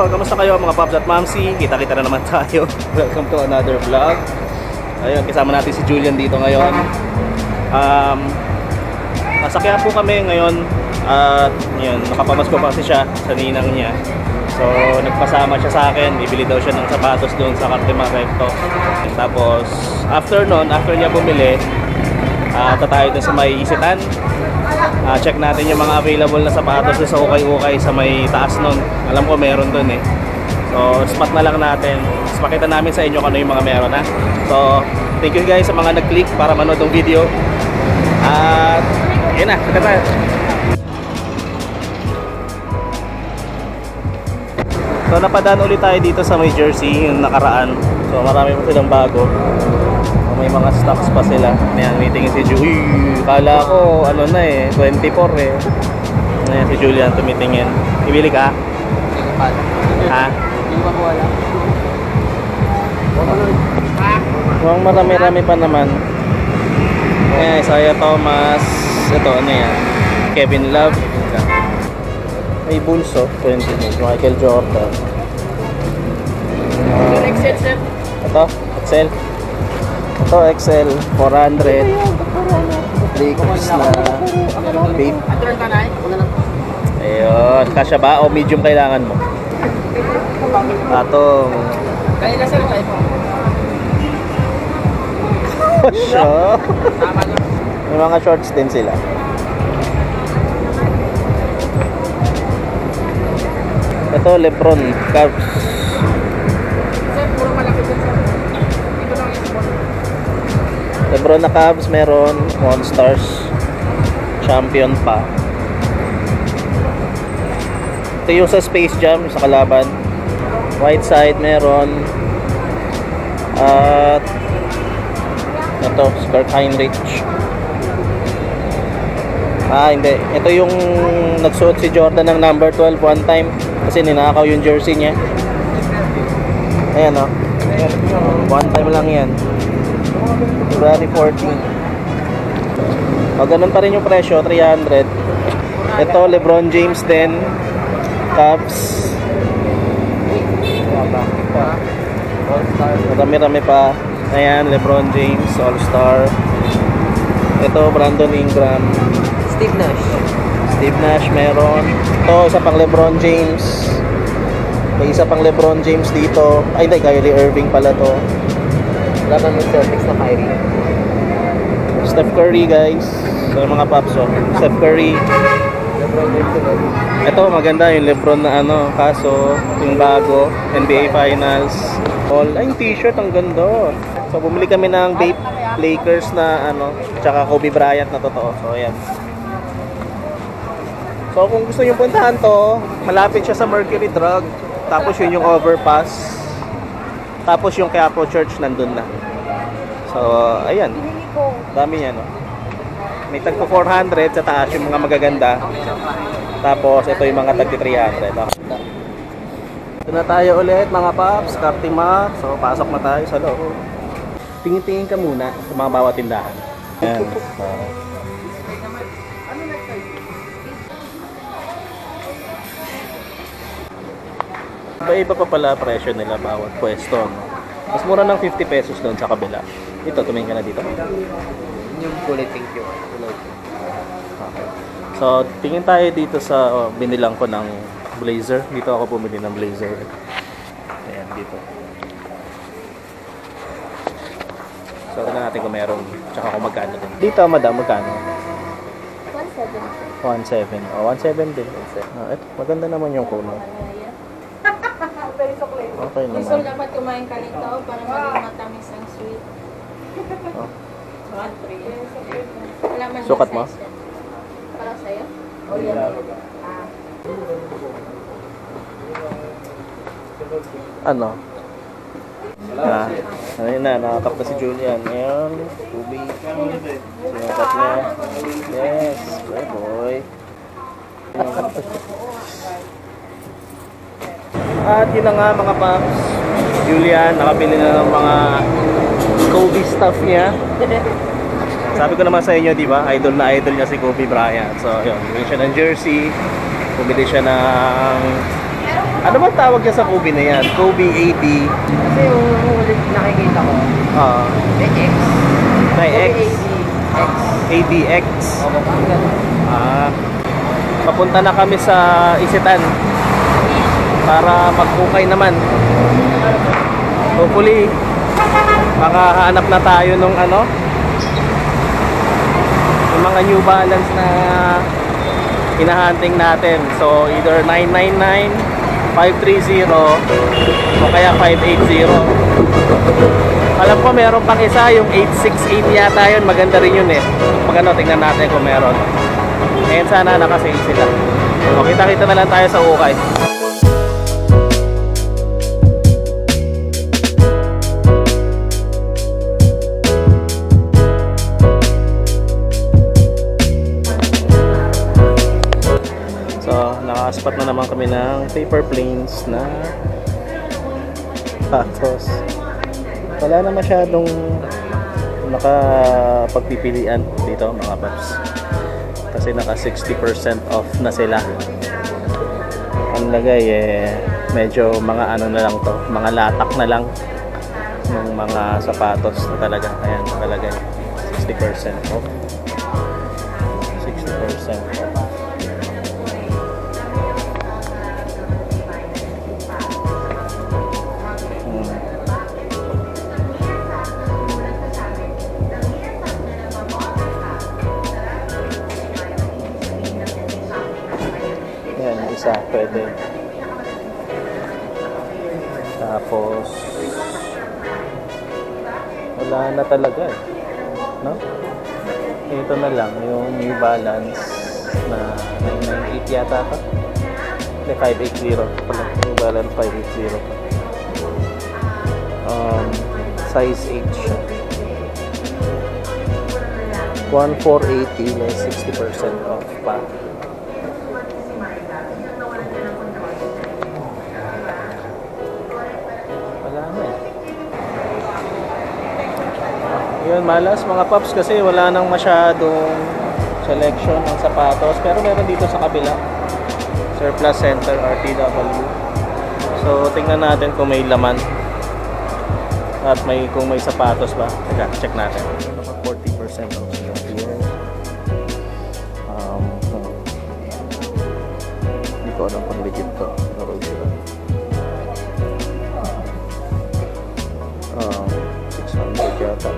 kamusta kayo mga Pops at Mamsi? Kita-kita na naman tayo. Welcome to another vlog. Ayun, kasama natin si Julian dito ngayon. Nasakyan po kami ngayon. At yun, nakapamasko pa kasi siya sa ninang niya. So, nagpasama siya sa akin. Bibili daw siya ng sapatos doon sa Cartimar Recto. Tapos, after niya bumili, tayo doon sa may Isitan. Check natin yung mga available na sapatos sa ukay-ukay sa may taas nun. Alam ko meron dun eh. So, spot na lang natin. Tapos pakita namin sa inyo kung ano yung mga meron ha. So, thank you guys sa mga nag-click para manood ng video. At, yun na, kita tayo. So, napadaan ulit tayo dito sa may jersey yung nakaraan. So, marami pa silang bago. May mga stocks pa sila. Ayan, meeting si Julian. Kala ko, ano na eh, 24 eh. Ayan, si Julian tumitingin. Ibili ka? Ha? Hindi pa wala. Mukhang marami-rami pa naman. Ayan, Isaiah Thomas. Ito, ano yan? Kevin Love. May Bulls, 20 Michael Jordan. Excel, sir. Ito, Excel. Ito, Excel, 400. Lakers na babe. Ayun, kasya ba o medium kailangan mo? Atong. Kaya na sir, kaya mo. Kasya. May mga shorts din sila. Ito, Lebron, Cavs. Sir, puro malaki din sir. Dito lang yung sport. Lebron na Cavs meron, Monsters, champion pa. Ito yung sa Space Jam, sa kalaban. Whiteside meron. At ito, Kurt Heinrich. Hindi. Ito yung nagsuot si Jordan ng number 12 one time kasi ninakaw yung jersey niya. Ayan o. One time lang yan. February 14. Ganun pa rin yung presyo, 300. Ito, LeBron James din. Cavs. Marami-rami pa. Ayan, LeBron James, All-Star. Ito, Brandon Ingram. Steve Nash meron. Ito, isa pang LeBron James. May isa pang LeBron James dito. Ay, hindi, Kyrie Irving pala to. Laban ng Celtics na Kyrie. Steph Curry, guys. So, mga Pops, Steph Curry. LeBron James ulit. Ito, maganda yung LeBron na ano, kaso yung bago, NBA Finals. Ay, yung t-shirt, ang ganda. So, bumili kami ng Bape Lakers na ano, tsaka Kobe Bryant na totoo. So, ayan. So, kung gusto nyo puntahan to, malapit siya sa Mercury Drug. Tapos yun yung overpass. Tapos yung Quiapo Church nandun na. So, ayan. Dami yan, no? May tagpo 400 sa taas yung mga magaganda. Tapos, ito yung mga tagpo 300. No? Ito na tayo ulit, mga Pops. Cartimar. So, pasok na tayo sa loob. Tingin-tingin ka muna sa mga bawat tindahan. Ayan. So, iba pa pala presyo nila bawat pwesto, no? Mas mura ng 50 pesos doon sa kabila. Ito, tumingin ka na dito. Yung kulay pink yun. Okay. So, tingin tayo dito sa binilang ko ng blazer. Dito ako bumili ng blazer. Ayan, dito. So, tignan natin kung meron. Tsaka kung magkano din. Dito, madam, magkano? 1.7. 1.7. 1.7 din. Ito, maganda naman yung kuno. Okay naman. Gusto dapat kumain ka nito para maging matamis ang sweet. Oh. Sukat mo? Para sa'yo? O yan? Ano? Ayun na, nakakap na si Julian. Ayan, tubig. Sinukat niya. Yes, good boy. At yun na nga mga Pops, Julian nakabili na ng mga Kobe stuff niya. Sabi ko naman sa inyo, di ba? Idol na idol niya si Kobe Bryant. So, yun, bumili siya ng jersey, bumili siya ng Ano ba tawag niya sa Kobe na yan? Kobe AD. Kasi yung ulit nakikita ko, may X. May X. X. ADX. O, parang ganun. Papunta na kami sa Isitan para magkukay naman. Hopefully, makahanap na tayo nung yung mga New Balance na hinahunting natin. So either 999, 530 o kaya 580. Alam ko meron pang isa, yung 868 yata yun. Maganda rin yun eh. Pag tingnan natin kung meron. Ngayon sana nakasale sila. So kita-kita na lang tayo sa ukay. Naka-spot na naman kami ng paper planes na patos. Wala na masyadong nakapagpipilian dito mga paps. Kasi naka 60% off na sila. Ang lagay medyo mga na lang to, mga latak na lang ng mga sapatos na talaga. Ayan, nakalagay 60% off. 60% off. Isa pwede. Tapos wala na talaga no? Ito na lang yung New Balance na 998 yata pa. 580 pala. New Balance 580 pa. Size 8 siya. 1480 may 60% off pa. Yun, malas mga paps kasi wala nang masyadong selection ng sapatos, pero meron dito sa kabila, Surplus Center RTW. So tingnan natin kung may laman at kung may sapatos ba. Teka, check natin. Naka 40% off sila here. Hindi ko alam kung legit to, pero sila 600 yata.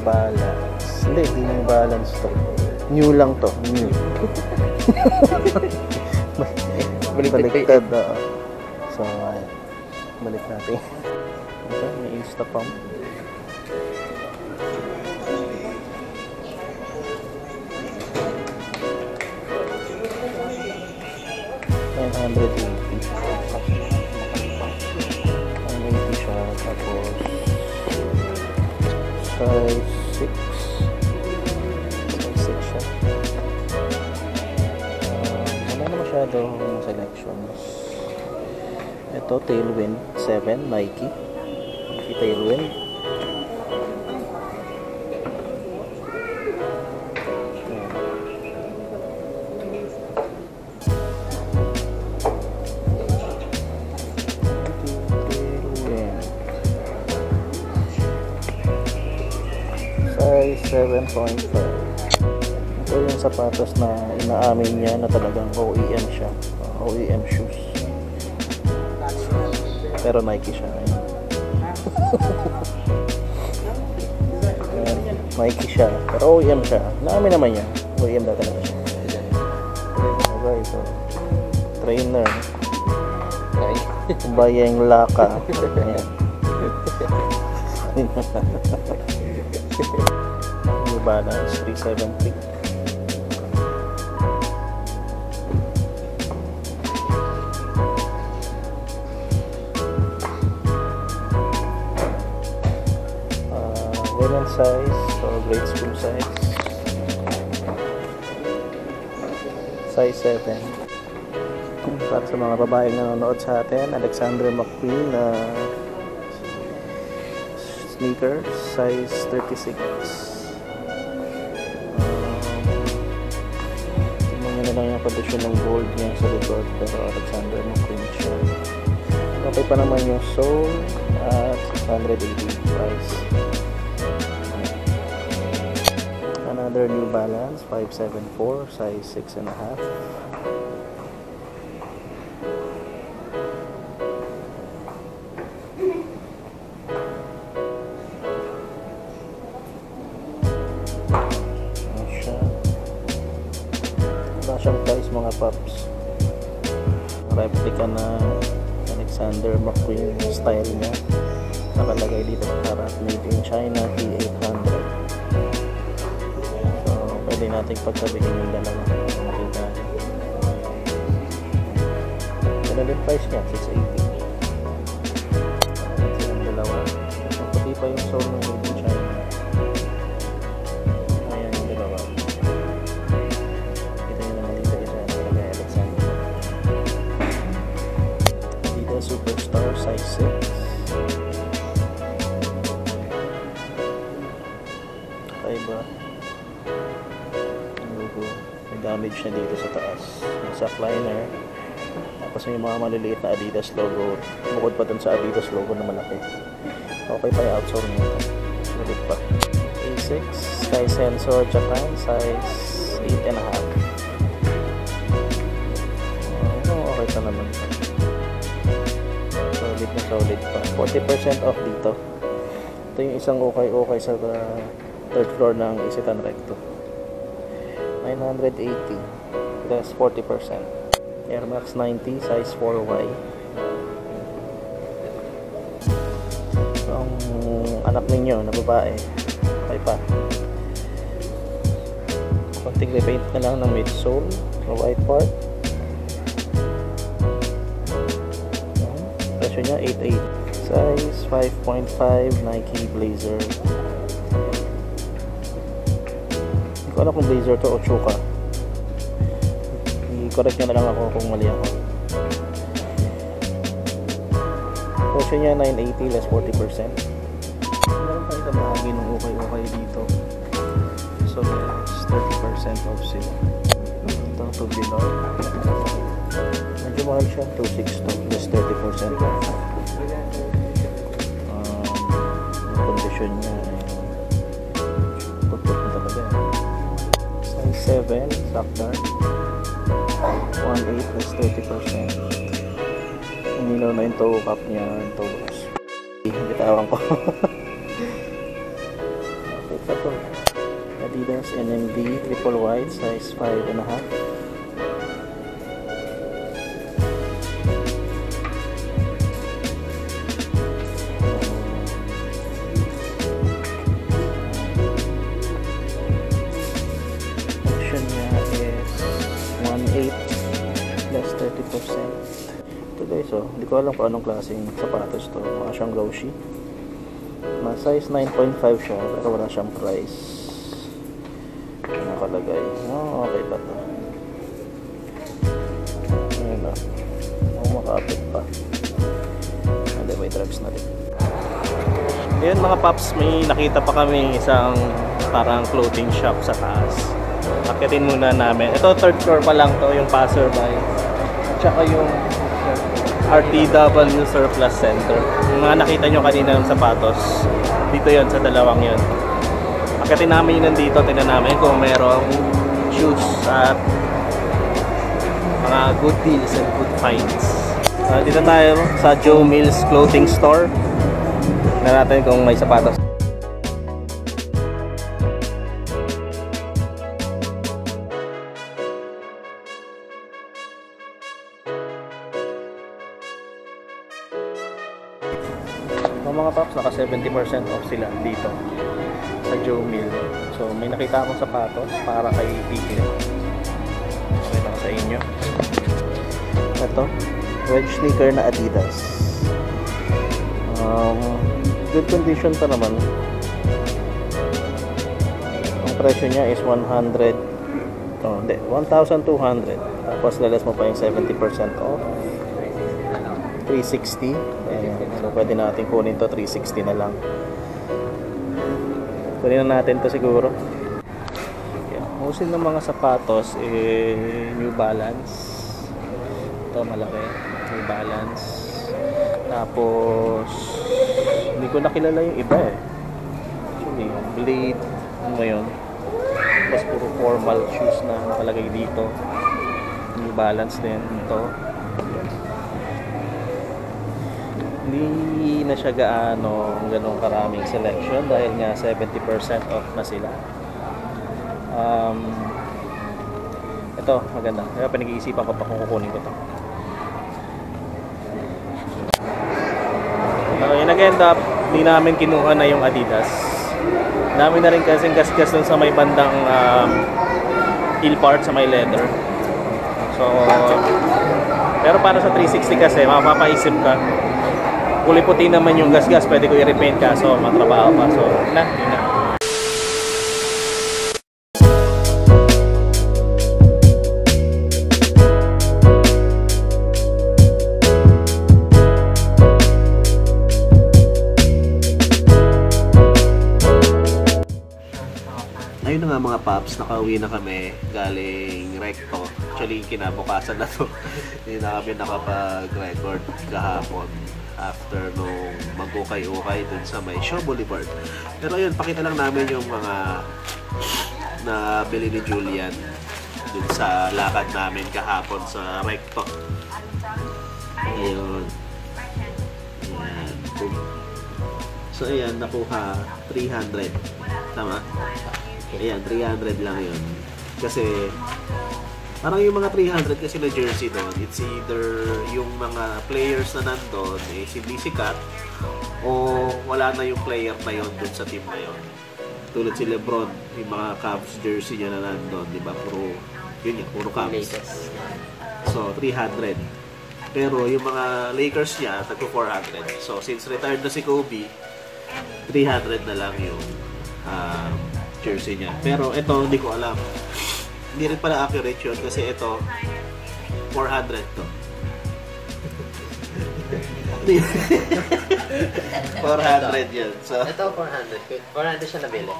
Balance. Hindi New Balance to. New lang to. New. Baliktad. So, balik natin. Ito, may Insta pump. $980 siya. Tapos size 6 siya. Wala na masyadong selections. Ito Tailwind 7 Nike Tailwind. Size 7.5. Ito yung sapatos na inaamin niya na talagang OEM siya. OEM shoes. Pero Nike siya. Nike siya. Pero OEM siya. Naamin naman niya. OEM na talaga siya. Okay, so trainer. Bayang Laka. Ayan. New Balance 373. Women's size or grade school size. Size 7. Para sa mga babaeng nanonood sa atin, Alexandra McQueen sneakers size 36. position ng gold niya sa likod, pero Alexander McQueen siya. Okay pa naman yung sole at 680 price. Another New Balance 574 size 6.5. Siyang price mga paps, replica na Alexander McQueen style niya, nakalagay dito sa harap, made in China, P800. So pwede natin pagsabihin yung dalawa, makita nyo din price niya 680. Silang dalawa, pati pa yung sole ng made in China. Ayan yung dalawa. Superstar size 6. Okay ba? Ang logo, may damage na dito sa taas. Yung sack liner. Tapos may mga maliliit na Adidas logo. Bukod pa dun sa Adidas logo na malaki. Okay pa yung outsole nito. Sulit pa. A6 Sky Sensor Japan size 8.5. Okay pa naman. Solid na solid pa. 40% off dito. Ito yung isang okay sa third floor ng Isitan Recto. 980 plus 40%. Air Max 90 size 4Y. So, ang anak ninyo na babae, okay pa. Konting repaint na lang ng midsole sa white part. Presyo niya 8.8. Size 5.5 Nike Blazer. Hindi ko alam kung Blazer to o Chuka. I-correct nyo na lang ako kung mali ako. Presyo niya 980 less 40%. Meron pa ito bahagi ng okay dito. So there's 30% off sila. Ito to below. Medyo mahal siya, 262 less 30% off. Yung condition niya put na talaga. Size 7 stock dark 1.8 plus 30%. Umilaw na yung toe cap niya, yung toe box. Bitawan ko. Okay pa to. Adidas NMD triple white size 5.5. Plus 30%. Ito guys, hindi ko alam kung anong klaseng sapatos to. Mga siyang Roshe. Size 9.5 siya, pero wala siyang price. Nakalagay. Okay pa to. Ayan na. Makapit pa. Hindi, may drugs na rin. Ayan mga paps, may nakita pa kami isang parang clothing shop sa taas. Akitin muna namin. Ito third floor pa lang to, yung passerby. Tsaka yung RTW Surplus Center. Yung mga nakita nyo kanina ng sapatos, dito yon sa dalawang yon. Akitin namin yun nandito, tingnan namin kung merong shoes at mga good deals and good finds. Dito tayo sa Joe Mills Clothing Store. Tingnan natin kung may sapatos. Mga paps, naka 70% off sila dito sa Joe Mill. So may nakita akong sapatos para kay Piglet. Pakita ko sa inyo. Ito, wedge sneaker na Adidas. Good condition pa naman. Ang presyo niya is 1,200. Tapos lalas mo pa yung 70% off. 360. Ayan. So pwede natin kunin to 360 na lang. Kunin na natin to siguro. Yeah. Tapos yung mga sapatos, New Balance. Ito malaki, New Balance. Tapos, hindi ko nakilala yung iba eh. Actually, Blade, ngayon. Tapos puro formal shoes na nakalagay dito. New Balance din ito. Hindi na siya ganong karaming selection dahil nga 70% off na sila. Ito, maganda. Kaya pinag-iisipan ko pa kung kukunin ko ito. Yung nag-end up, hindi namin kinuha na yung Adidas. Namin na rin kasing gasgas dun sa may bandang heel part, sa may leather. So, pero para sa 360 kasi, mapapaisip ka. Kulay puti naman yung gasgas, pwede ko i-repaint kaso matrabaho pa. So, yun na. Ayun na nga mga paps, nakauwi na kami galing Recto. Actually, kinabukasan na to. Hindi na kami nakapag-record kahapon after nung mag-ukay-ukay dun sa may Shaw Boulevard. Pero ayun, pakita lang namin yung mga nabili ni Julian dun sa lakad namin kahapon sa Recto. Ayun. Ayan. So ayan, nakuha 300. Tama? Ayan, 300 lang yun. Kasi, parang yung mga 300 kasi na jersey doon, it's either yung mga players na nandun is hindi sikat o wala na yung player na yun dun sa team na yun. Tulad si Lebron, yung mga Cavs jersey niya na nandun, di ba? Puro, yun yan, puro Cavs. So, 300. Pero yung mga Lakers niya, tagpo 400. So, since retired na si Kobe, 300 na lang yung jersey niya. Pero ito, hindi ko alam. Hindi rin pala accurate yun kasi ito, 400 to. 400 yun. So, ito 400. 400 siya nabili.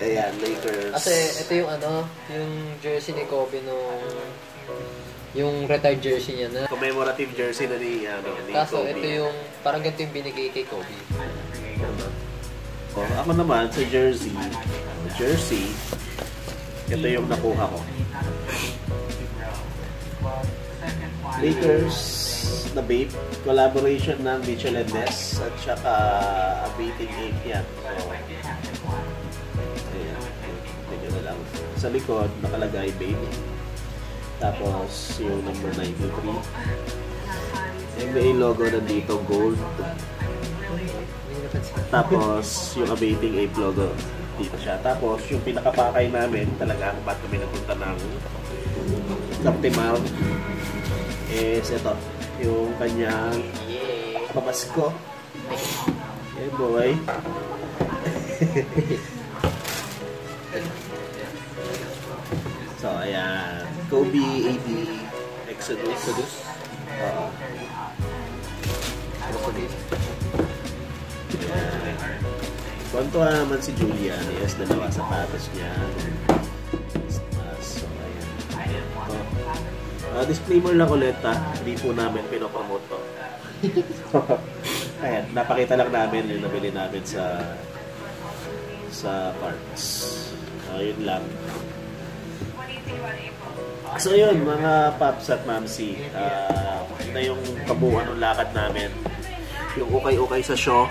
Ayan, Lakers. Kasi ito yung yung jersey ni Kobe nung yung retired jersey niya na. Commemorative jersey na ni Kaso Kobe. ito yung, parang ganito yung binigay kay Kobe. Oh, ako naman sa jersey, ito yung nakuha ko. Lakers na Bape, collaboration ng Mitchell & Ness at saka Abating 8 yan. So, ayan, tignan na lang. Sa likod, nakalagay Bape. Tapos, yung number 93. NBA logo nandito, gold. Tapos, yung Abating 8 logo dito siya. Tapos, yung pinakapakay namin, talagang ba't kami napunta ng Captimal is ito, yung kanyang pamasko. Yeah, boy. So, ayan. Kobe, AD, Exodus. Kontuwa naman si Julian. Yes, dalawa sapatos niya. So, ayan. Disclaimer lang ulit hindi po namin pinopromote to. Ayan, napakita lang namin yung nabili namin sa parts. Yun lang. So yun, mga paps at mamsi, na yung kabuuan ng lakad namin. Yung ukay-ukay sa show.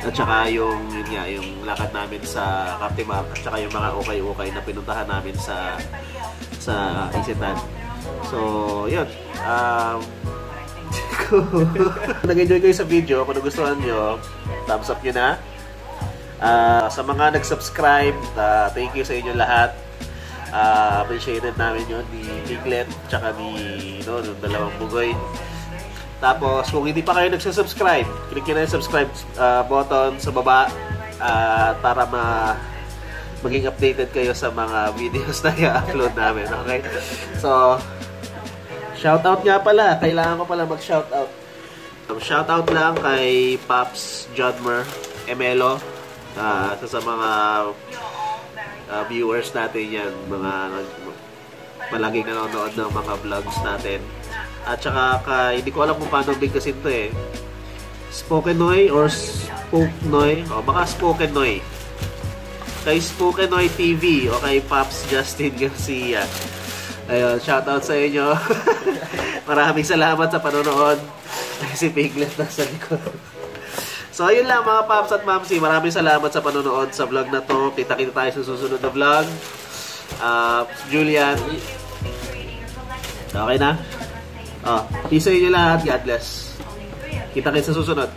At saka yung lakad namin sa Captain Mark. At saka yung mga ukay-ukay na pinuntahan namin sa Isitan. So, yun. Nag-enjoy kayo sa video. Kung nagustuhan nyo, thumbs up nyo na. Sa mga nag-subscribe, thank you sa inyo lahat. Appreciated namin yun ni Piglet tsaka ni yung dalawang bugoy. Tapos, kung hindi pa kayo nagsasubscribe, click nyo na yung subscribe button sa baba para maging updated kayo sa mga videos na i-upload namin. Okay? So, shoutout nga pala. Kailangan ko pala mag-shoutout. Shoutout lang kay Pops Jodmer Emelo sa mga viewers natin yan, mga palaging nanonood ng mga vlogs natin. At saka hindi ko alam kung paano bigkasin to eh. Spokenoy or Spokenoy, o baka Spokenoy. Kay Spokenoy TV o kay Pops Justin Garcia. Ayun, shoutout sa inyo. Maraming salamat sa panonood. Si Piglet nasa likod. So, ayun lang mga Pops at Mamsi. Maraming salamat sa panonood sa vlog na to. Kita-kita tayo sa susunod na vlog. Julian. Okay na? Peace sa inyo lahat. God bless. Kita-kita sa susunod.